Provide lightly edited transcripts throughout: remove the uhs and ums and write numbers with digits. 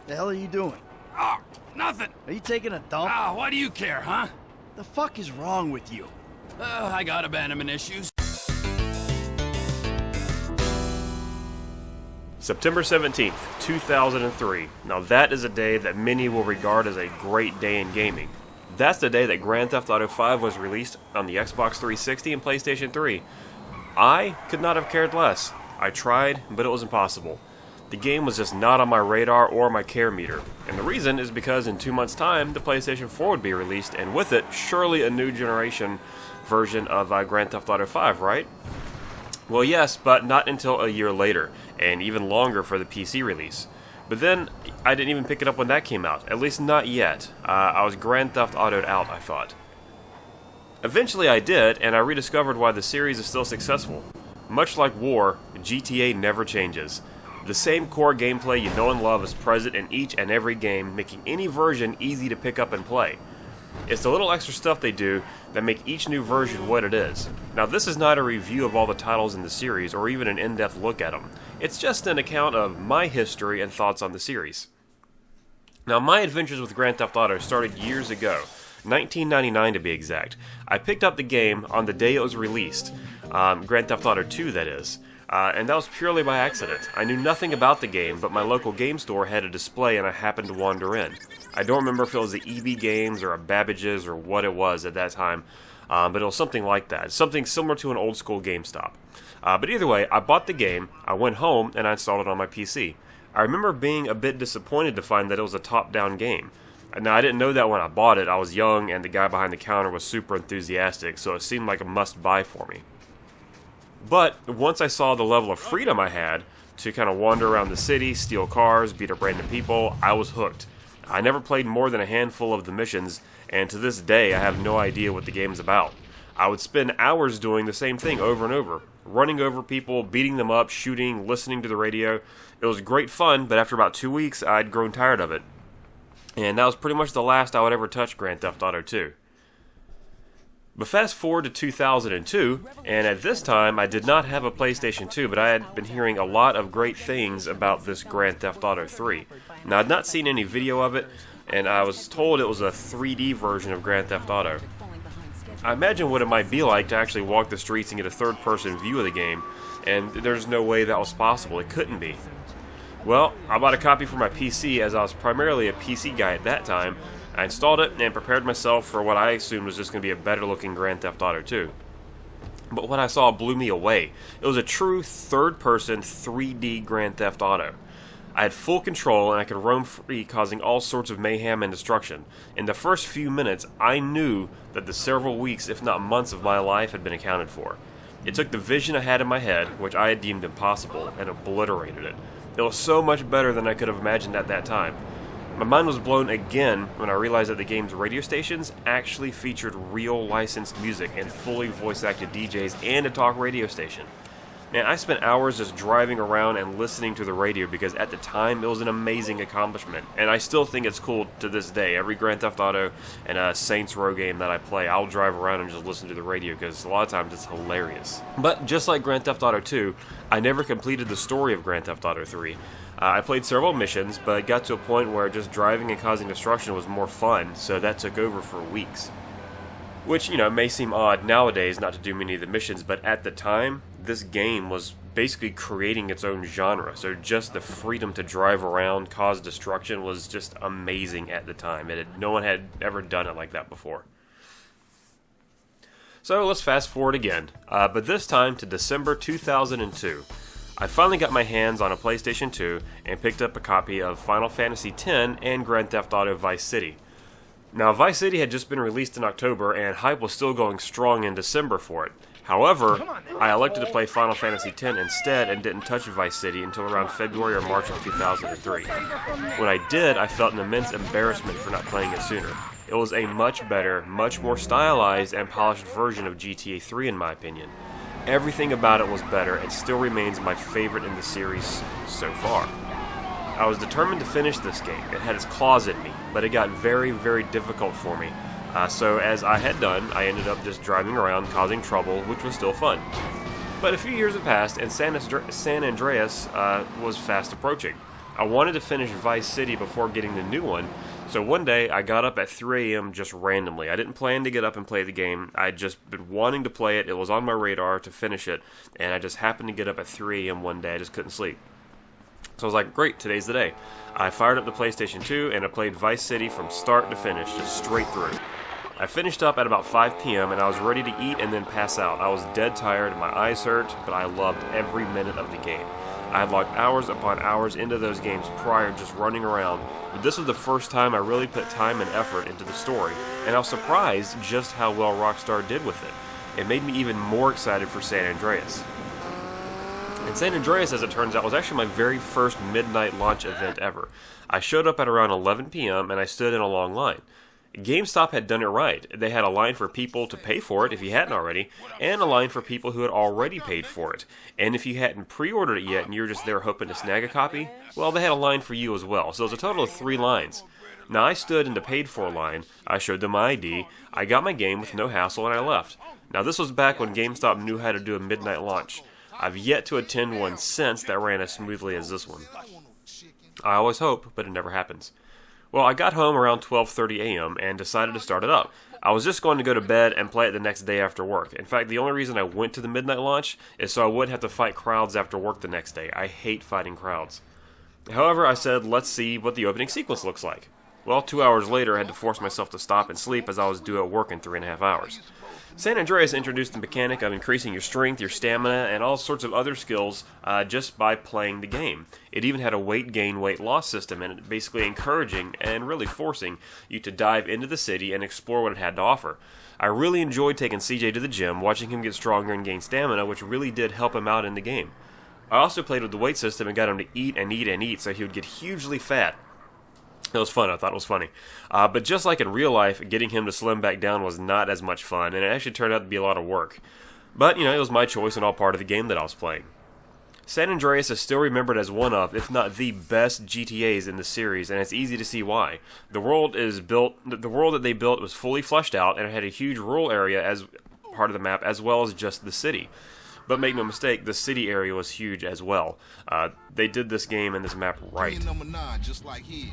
The hell are you doing? Oh, nothing. Are you taking a dump? Why do you care, huh? The fuck is wrong with you? I got abandonment issues. September 17th, 2003. Now that is a day that many will regard as a great day in gaming. That's the day that Grand Theft Auto 5 was released on the Xbox 360 and PlayStation 3. I could not have cared less. I tried, but it was impossible. The game was just not on my radar or my care meter. And the reason is because in 2 months' time, the PlayStation 4 would be released, and with it, surely a new generation version of Grand Theft Auto 5, right? Well, yes, but not until a year later, and even longer for the PC release. But then, I didn't even pick it up when that came out, at least not yet. I was Grand Theft Auto'd out, I thought. Eventually I did, and I rediscovered why the series is still successful. Much like war, GTA never changes. The same core gameplay you know and love is present in each and every game, making any version easy to pick up and play. It's the little extra stuff they do that make each new version what it is. Now, this is not a review of all the titles in the series or even an in-depth look at them. It's just an account of my history and thoughts on the series. Now, my adventures with Grand Theft Auto started years ago, 1999 to be exact. I picked up the game on the day it was released, Grand Theft Auto 2 that is. And that was purely by accident. I knew nothing about the game, but my local game store had a display and I happened to wander in. I don't remember if it was the EB Games or a Babbage's or what it was at that time, but it was something like that. Something similar to an old school GameStop. But either way, I bought the game, I went home, and I installed it on my PC. I remember being a bit disappointed to find that it was a top-down game. Now, I didn't know that when I bought it. I was young, and the guy behind the counter was super enthusiastic, so it seemed like a must-buy for me. But once I saw the level of freedom I had to kind of wander around the city, steal cars, beat up random people, I was hooked. I never played more than a handful of the missions, and to this day I have no idea what the game's about. I would spend hours doing the same thing over and over, running over people, beating them up, shooting, listening to the radio. It was great fun, but after about 2 weeks I'd grown tired of it. And that was pretty much the last I would ever touch Grand Theft Auto 2. But fast forward to 2002, and at this time I did not have a PlayStation 2, but I had been hearing a lot of great things about this Grand Theft Auto 3. Now, I'd not seen any video of it, and I was told it was a 3D version of Grand Theft Auto. I imagine what it might be like to actually walk the streets and get a third-person view of the game, and there's no way that was possible. It couldn't be. Well, I bought a copy for my PC, as I was primarily a PC guy at that time. I installed it and prepared myself for what I assumed was just going to be a better-looking Grand Theft Auto 2. But what I saw blew me away. It was a true third-person 3D Grand Theft Auto. I had full control and I could roam free, causing all sorts of mayhem and destruction. In the first few minutes, I knew that the several weeks, if not months, of my life had been accounted for. It took the vision I had in my head, which I had deemed impossible, and obliterated it. It was so much better than I could have imagined at that time. My mind was blown again when I realized that the game's radio stations actually featured real licensed music and fully voice-acted DJs and a talk radio station. Man, I spent hours just driving around and listening to the radio because at the time it was an amazing accomplishment, and I still think it's cool to this day. Every Grand Theft Auto and Saints Row game that I play, I'll drive around and just listen to the radio because a lot of times it's hilarious. But just like Grand Theft Auto 2, I never completed the story of Grand Theft Auto 3. I played several missions, but it got to a point where just driving and causing destruction was more fun, so that took over for weeks. Which, may seem odd nowadays not to do many of the missions, but at the time, this game was basically creating its own genre, so just the freedom to drive around, cause destruction was just amazing at the time. No one had ever done it like that before. So let's fast forward again, but this time to December 2002. I finally got my hands on a PlayStation 2 and picked up a copy of Final Fantasy X and Grand Theft Auto Vice City. Now, Vice City had just been released in October, and hype was still going strong in December for it. However, I elected to play Final Fantasy X instead and didn't touch Vice City until around February or March of 2003. When I did, I felt an immense embarrassment for not playing it sooner. It was a much better, much more stylized and polished version of GTA 3 in my opinion. Everything about it was better and still remains my favorite in the series so far. I was determined to finish this game. It had its claws in me, but it got very, very difficult for me. So as I had done, I ended up just driving around causing trouble, which was still fun. But a few years had passed and San Andreas was fast approaching. I wanted to finish Vice City before getting the new one, so one day I got up at 3 a.m. just randomly. I didn't plan to get up and play the game. I'd just been wanting to play it. It was on my radar to finish it, and I just happened to get up at 3 a.m. one day. I just couldn't sleep. So I was like, great, today's the day. I fired up the PlayStation 2 and I played Vice City from start to finish, just straight through. I finished up at about 5 p.m. and I was ready to eat and then pass out. I was dead tired and my eyes hurt, but I loved every minute of the game. I had logged hours upon hours into those games prior, just running around, but this was the first time I really put time and effort into the story, and I was surprised just how well Rockstar did with it. It made me even more excited for San Andreas. And San Andreas, as it turns out, was actually my very first midnight launch event ever. I showed up at around 11 p.m. and I stood in a long line. GameStop had done it right. They had a line for people to pay for it if you hadn't already, and a line for people who had already paid for it. And if you hadn't pre-ordered it yet and you were just there hoping to snag a copy, well, they had a line for you as well. So it was a total of 3 lines. Now I stood in the paid for line, I showed them my ID, I got my game with no hassle, and I left. Now this was back when GameStop knew how to do a midnight launch. I've yet to attend one since that ran as smoothly as this one. I always hope, but it never happens. Well, I got home around 12:30 a.m. and decided to start it up. I was just going to go to bed and play it the next day after work. In fact, the only reason I went to the midnight launch is so I wouldn't have to fight crowds after work the next day. I hate fighting crowds. However, I said, let's see what the opening sequence looks like. Well, 2 hours later, I had to force myself to stop and sleep as I was due at work in 3.5 hours. San Andreas introduced the mechanic of increasing your strength, your stamina, and all sorts of other skills just by playing the game. It even had a weight gain, weight loss system, and basically encouraging and really forcing you to dive into the city and explore what it had to offer. I really enjoyed taking CJ to the gym, watching him get stronger and gain stamina, which really did help him out in the game. I also played with the weight system and got him to eat and eat and eat, so he would get hugely fat. It was fun. I thought it was funny. But just like in real life, getting him to slim back down was not as much fun, and it actually turned out to be a lot of work. But, it was my choice and all part of the game that I was playing. San Andreas is still remembered as one of, if not the best GTAs in the series, and it's easy to see why. The world that they built was fully fleshed out, and it had a huge rural area as part of the map, as well as just the city. But make no mistake, the city area was huge as well. They did this game and this map right. Number 9, just like his.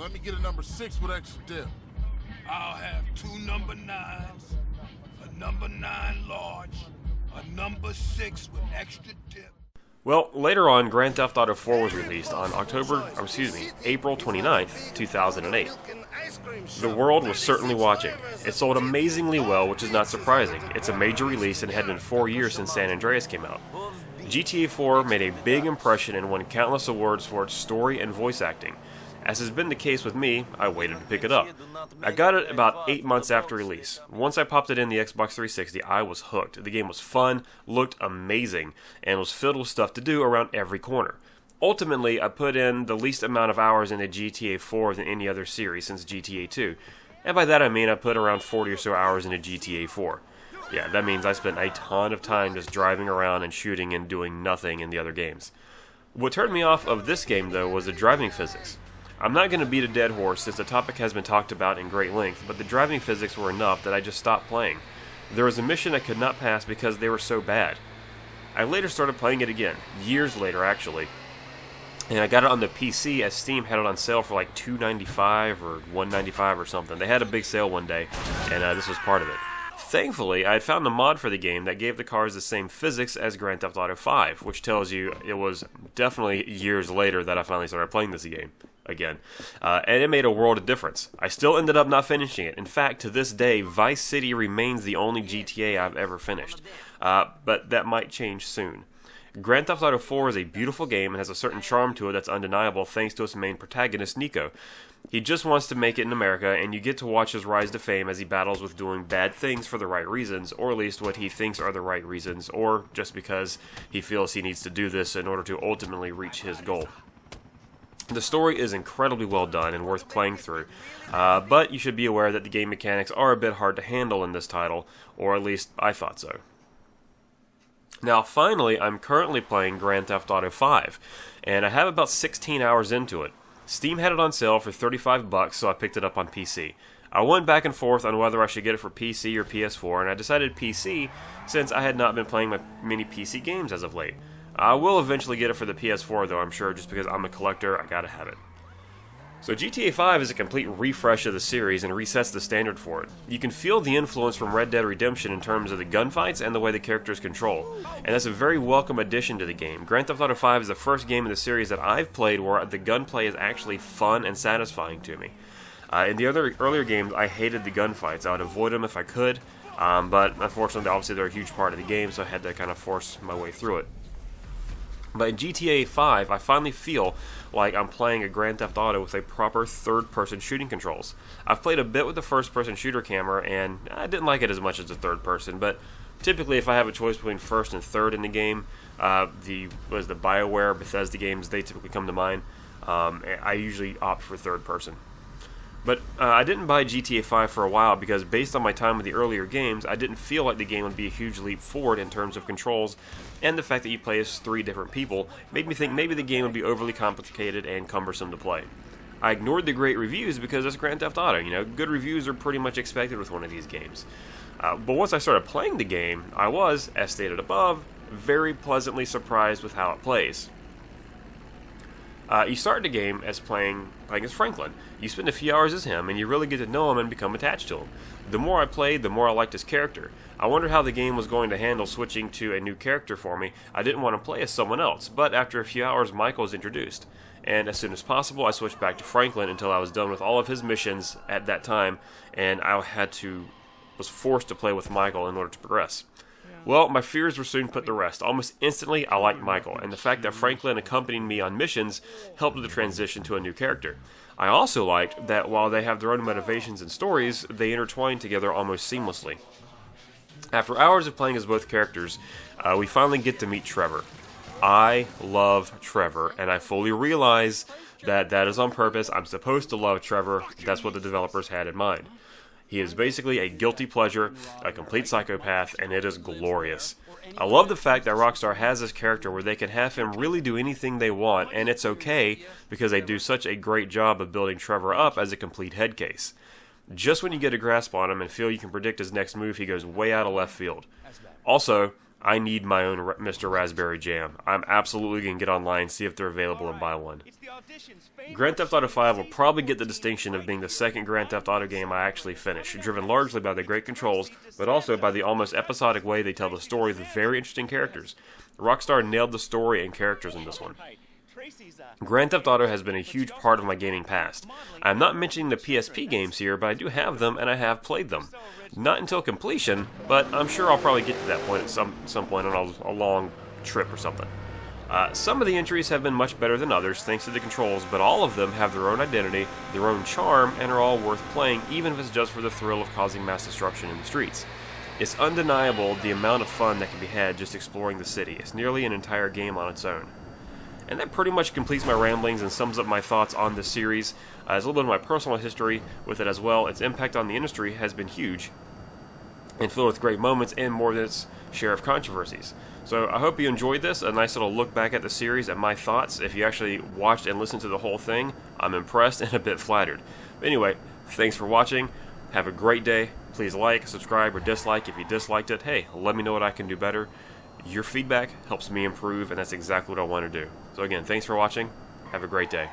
Let me get a number 6 with extra dip. I'll have 2 number 9s, a number 9 large, a number 6 with extra dip. Well, later on, Grand Theft Auto 4 was released on April 29th, 2008. The world was certainly watching. It sold amazingly well, which is not surprising. It's a major release and it had been 4 years since San Andreas came out. GTA 4 made a big impression and won countless awards for its story and voice acting. As has been the case with me, I waited to pick it up. I got it about 8 months after release. Once I popped it in the Xbox 360, I was hooked. The game was fun, looked amazing, and was filled with stuff to do around every corner. Ultimately, I put in the least amount of hours into GTA 4 than any other series since GTA 2. And by that I mean I put around 40 or so hours into GTA 4. Yeah, that means I spent a ton of time just driving around and shooting and doing nothing in the other games. What turned me off of this game, though, was the driving physics. I'm not going to beat a dead horse since the topic has been talked about in great length, but the driving physics were enough that I just stopped playing. There was a mission I could not pass because they were so bad. I later started playing it again, years later actually, and I got it on the PC as Steam had it on sale for like $2.95 or $1.95 or something. They had a big sale one day, and this was part of it. Thankfully, I had found a mod for the game that gave the cars the same physics as Grand Theft Auto 5, which tells you it was definitely years later that I finally started playing this game again. And it made a world of difference. I still ended up not finishing it. In fact, to this day, Vice City remains the only GTA I've ever finished. But that might change soon. Grand Theft Auto 4 is a beautiful game and has a certain charm to it that's undeniable thanks to its main protagonist, Nico. He just wants to make it in America, and you get to watch his rise to fame as he battles with doing bad things for the right reasons, or at least what he thinks are the right reasons, or just because he feels he needs to do this in order to ultimately reach his goal. The story is incredibly well done and worth playing through, but you should be aware that the game mechanics are a bit hard to handle in this title, or at least I thought so. Now finally, I'm currently playing Grand Theft Auto 5, and I have about 16 hours into it. Steam had it on sale for $35, so I picked it up on PC. I went back and forth on whether I should get it for PC or PS4, and I decided PC since I had not been playing many PC games as of late. I will eventually get it for the PS4 though, I'm sure, just because I'm a collector, I gotta have it. So GTA 5 is a complete refresh of the series and resets the standard for it. You can feel the influence from Red Dead Redemption in terms of the gunfights and the way the characters control, and that's a very welcome addition to the game. Grand Theft Auto 5 is the first game in the series that I've played where the gunplay is actually fun and satisfying to me. In the other earlier games, I hated the gunfights. I would avoid them if I could, but unfortunately, obviously, they're a huge part of the game, so I had to kind of force my way through it. But in GTA 5, I finally feel like I'm playing a Grand Theft Auto with a proper third-person shooting controls. I've played a bit with the first-person shooter camera, and I didn't like it as much as the third-person, but typically if I have a choice between first and third in the game, the BioWare, Bethesda games, they typically come to mind. I usually opt for third-person. But I didn't buy GTA 5 for a while because based on my time with the earlier games, I didn't feel like the game would be a huge leap forward in terms of controls, and the fact that you play as 3 different people made me think maybe the game would be overly complicated and cumbersome to play. I ignored the great reviews because it's Grand Theft Auto, good reviews are pretty much expected with one of these games. But once I started playing the game, I was, as stated above, very pleasantly surprised with how it plays. You start the game as playing as Franklin. You spend a few hours as him, and you really get to know him and become attached to him. The more I played, the more I liked his character. I wondered how the game was going to handle switching to a new character for me. I didn't want to play as someone else, but after a few hours, Michael was introduced. And as soon as possible, I switched back to Franklin until I was done with all of his missions at that time, and I was forced to play with Michael in order to progress. Well, my fears were soon put to rest. Almost instantly, I liked Michael, and the fact that Franklin accompanied me on missions helped with the transition to a new character. I also liked that while they have their own motivations and stories, they intertwine together almost seamlessly. After hours of playing as both characters, we finally get to meet Trevor. I love Trevor, and I fully realize that is on purpose. I'm supposed to love Trevor. That's what the developers had in mind. He is basically a guilty pleasure, a complete psychopath, and it is glorious. I love the fact that Rockstar has this character where they can have him really do anything they want, and it's okay because they do such a great job of building Trevor up as a complete head case. Just when you get a grasp on him and feel you can predict his next move, he goes way out of left field. Also, I need my own Mr. Raspberry Jam. I'm absolutely going to get online, see if they're available, and buy one. Grand Theft Auto 5 will probably get the distinction of being the second Grand Theft Auto game I actually finish, driven largely by the great controls, but also by the almost episodic way they tell the story with very interesting characters. Rockstar nailed the story and characters in this one. Grand Theft Auto has been a huge part of my gaming past. I'm not mentioning the PSP games here, but I do have them and I have played them. Not until completion, but I'm sure I'll probably get to that point at some point on a long trip or something. Some of the entries have been much better than others thanks to the controls, but all of them have their own identity, their own charm, and are all worth playing even if it's just for the thrill of causing mass destruction in the streets. It's undeniable the amount of fun that can be had just exploring the city. It's nearly an entire game on its own. And that pretty much completes my ramblings and sums up my thoughts on this series. There's a little bit of my personal history with it as well. Its impact on the industry has been huge and filled with great moments and more than its share of controversies. So I hope you enjoyed this, a nice little look back at the series and my thoughts. If you actually watched and listened to the whole thing, I'm impressed and a bit flattered. But anyway, thanks for watching. Have a great day. Please like, subscribe, or dislike. If you disliked it, hey, let me know what I can do better. Your feedback helps me improve, and that's exactly what I want to do. So again, thanks for watching. Have a great day.